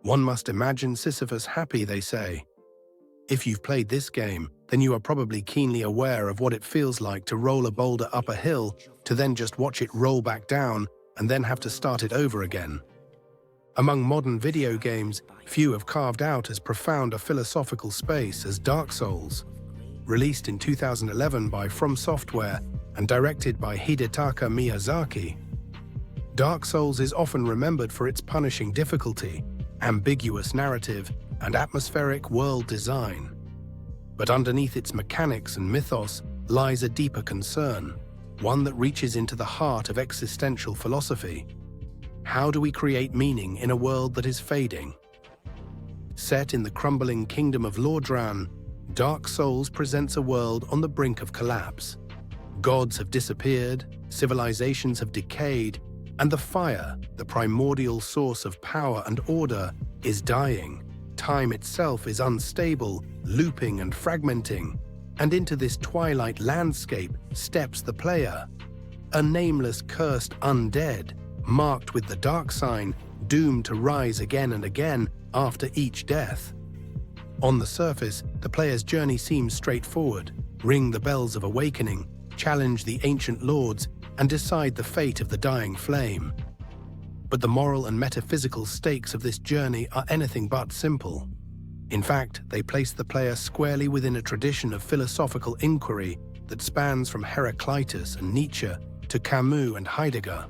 One must imagine Sisyphus happy, they say. If you've played this game, then you are probably keenly aware of what it feels like to roll a boulder up a hill, to then just watch it roll back down, and then have to start it over again. Among modern video games, few have carved out as profound a philosophical space as Dark Souls. Released in 2011 by From Software and directed by Hidetaka Miyazaki, Dark Souls is often remembered for its punishing difficulty, ambiguous narrative, and atmospheric world design. But underneath its mechanics and mythos lies a deeper concern, one that reaches into the heart of existential philosophy. How do we create meaning in a world that is fading? Set in the crumbling kingdom of Lordran, Dark Souls presents a world on the brink of collapse. Gods have disappeared, civilizations have decayed, and the fire, the primordial source of power and order, is dying. Time itself is unstable, looping and fragmenting, and into this twilight landscape steps the player, a nameless cursed undead, marked with the dark sign, doomed to rise again and again after each death. On the surface, the player's journey seems straightforward: ring the bells of awakening, challenge the ancient lords, and decide the fate of the dying flame. But the moral and metaphysical stakes of this journey are anything but simple. In fact, they place the player squarely within a tradition of philosophical inquiry that spans from Heraclitus and Nietzsche to Camus and Heidegger.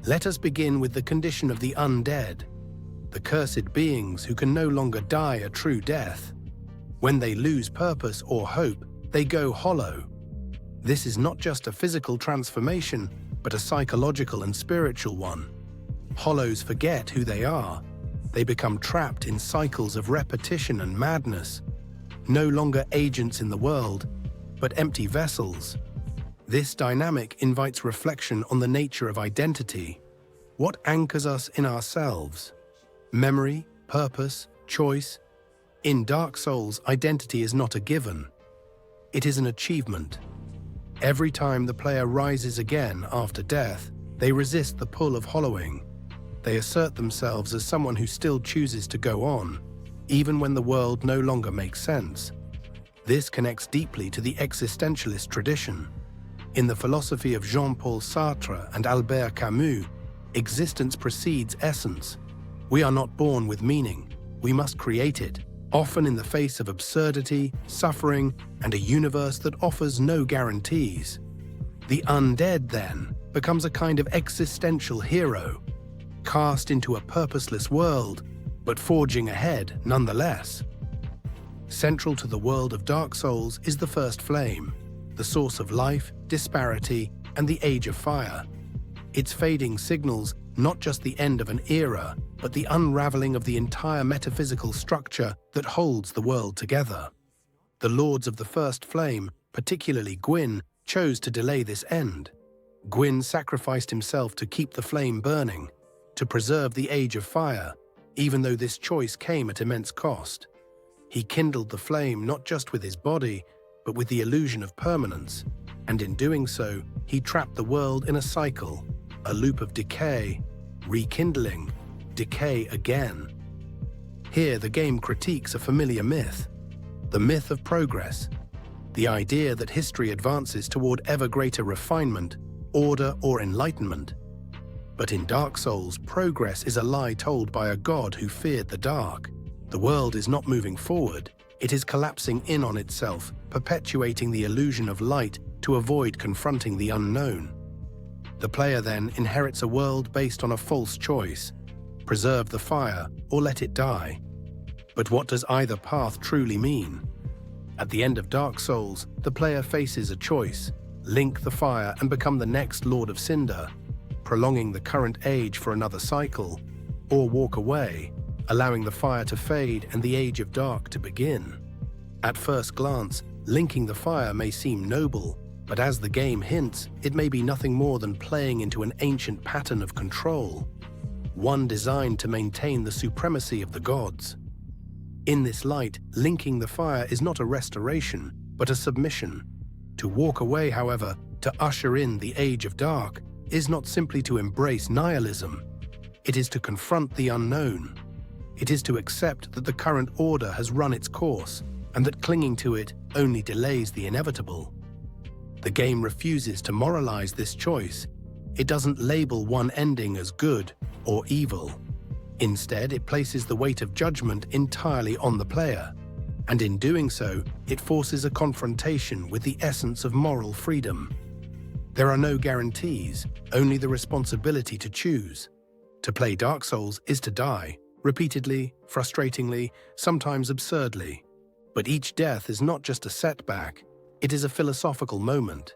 Let us begin with the condition of the undead, the cursed beings who can no longer die a true death. When they lose purpose or hope, they go hollow. This is not just a physical transformation, but a psychological and spiritual one. Hollows forget who they are. They become trapped in cycles of repetition and madness, no longer agents in the world, but empty vessels. This dynamic invites reflection on the nature of identity. What anchors us in ourselves? Memory, purpose, choice? In Dark Souls, identity is not a given. It is an achievement. Every time the player rises again after death, they resist the pull of hollowing. They assert themselves as someone who still chooses to go on, even when the world no longer makes sense. This connects deeply to the existentialist tradition. In the philosophy of Jean-Paul Sartre and Albert Camus, existence precedes essence. We are not born with meaning, we must create it, often in the face of absurdity, suffering, and a universe that offers no guarantees. The undead, then, becomes a kind of existential hero, cast into a purposeless world, but forging ahead nonetheless. Central to the world of Dark Souls is the first flame, the source of life, disparity, and the age of fire. Its fading signals not just the end of an era, but the unraveling of the entire metaphysical structure that holds the world together. The lords of the first flame, particularly Gwyn, chose to delay this end. Gwyn sacrificed himself to keep the flame burning, to preserve the age of fire, even though this choice came at immense cost. He kindled the flame not just with his body, but with the illusion of permanence, and in doing so, he trapped the world in a cycle, a loop of decay, rekindling, decay again. Here the game critiques a familiar myth, the myth of progress, the idea that history advances toward ever greater refinement, order, or enlightenment. But in Dark Souls, progress is a lie told by a god who feared the dark. The world is not moving forward, it is collapsing in on itself, perpetuating the illusion of light to avoid confronting the unknown. The player then inherits a world based on a false choice: preserve the fire or let it die. But what does either path truly mean? At the end of Dark Souls, the player faces a choice: link the fire and become the next Lord of Cinder, prolonging the current age for another cycle, or walk away, allowing the fire to fade and the age of dark to begin. At first glance, linking the fire may seem noble, but as the game hints, it may be nothing more than playing into an ancient pattern of control, one designed to maintain the supremacy of the gods. In this light, linking the fire is not a restoration, but a submission. To walk away, however, to usher in the age of dark, is not simply to embrace nihilism, it is to confront the unknown. It is to accept that the current order has run its course and that clinging to it only delays the inevitable. The game refuses to moralize this choice. It doesn't label one ending as good or evil. Instead, it places the weight of judgment entirely on the player, and in doing so, it forces a confrontation with the essence of moral freedom. There are no guarantees, only the responsibility to choose. To play Dark Souls is to die, repeatedly, frustratingly, sometimes absurdly. But each death is not just a setback, it is a philosophical moment.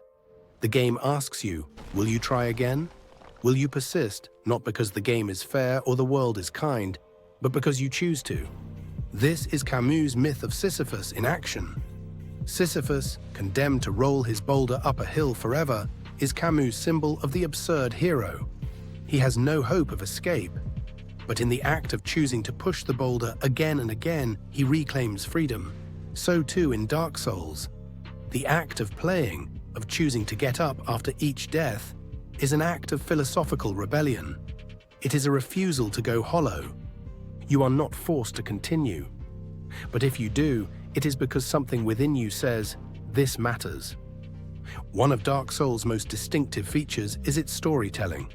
The game asks you, will you try again? Will you persist, not because the game is fair or the world is kind, but because you choose to? This is Camus' myth of Sisyphus in action. Sisyphus, condemned to roll his boulder up a hill forever, is Camus' symbol of the absurd hero. He has no hope of escape, but in the act of choosing to push the boulder again and again, he reclaims freedom. So too in Dark Souls. The act of playing, of choosing to get up after each death, is an act of philosophical rebellion. It is a refusal to go hollow. You are not forced to continue. But if you do, it is because something within you says, this matters. One of Dark Souls' most distinctive features is its storytelling.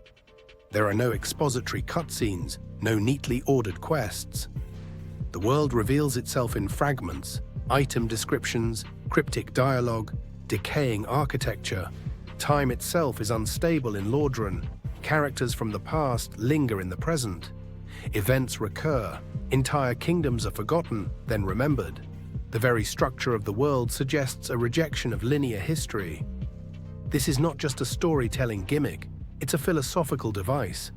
There are no expository cutscenes, no neatly ordered quests. The world reveals itself in fragments, item descriptions, cryptic dialogue, decaying architecture. Time itself is unstable in Lordran. Characters from the past linger in the present. Events recur. Entire kingdoms are forgotten, then remembered. The very structure of the world suggests a rejection of linear history. This is not just a storytelling gimmick, it's a philosophical device.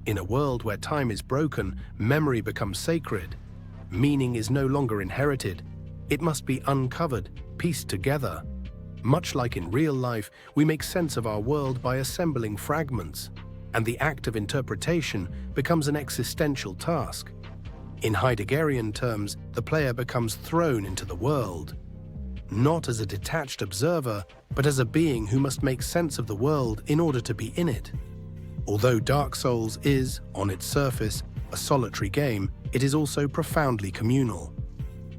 In a world where time is broken, memory becomes sacred. Meaning is no longer inherited. It must be uncovered, pieced together. Much like in real life, we make sense of our world by assembling fragments, and the act of interpretation becomes an existential task. In Heideggerian terms, the player becomes thrown into the world, not as a detached observer, but as a being who must make sense of the world in order to be in it. Although Dark Souls is, on its surface, a solitary game, it is also profoundly communal.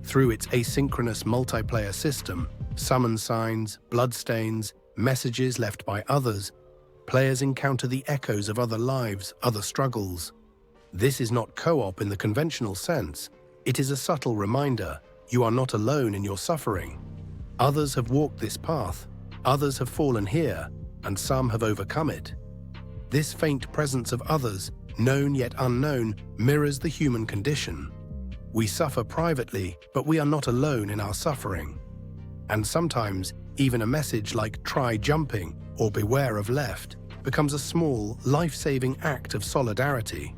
Through its asynchronous multiplayer system, summon signs, bloodstains, messages left by others, players encounter the echoes of other lives, other struggles. This is not co-op in the conventional sense. It is a subtle reminder, you are not alone in your suffering. Others have walked this path, others have fallen here, and some have overcome it. This faint presence of others, known yet unknown, mirrors the human condition. We suffer privately, but we are not alone in our suffering. And sometimes, even a message like "try jumping" or "beware of left" becomes a small, life-saving act of solidarity.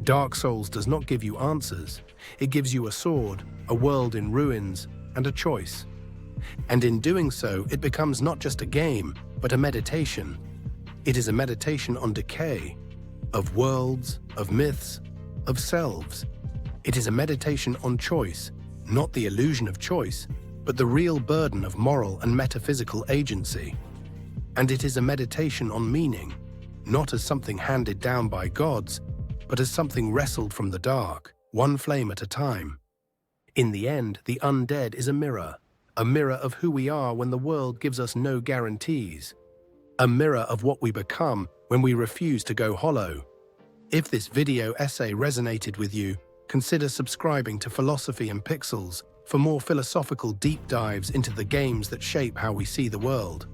Dark Souls does not give you answers. It gives you a sword, a world in ruins, and a choice. And in doing so, it becomes not just a game, but a meditation. It is a meditation on decay, of worlds, of myths, of selves. It is a meditation on choice, not the illusion of choice, but the real burden of moral and metaphysical agency. And it is a meditation on meaning, not as something handed down by gods, but as something wrestled from the dark, one flame at a time. In the end, the undead is a mirror of who we are when the world gives us no guarantees, a mirror of what we become when we refuse to go hollow. If this video essay resonated with you, consider subscribing to Philosophy and Pixels for more philosophical deep dives into the games that shape how we see the world.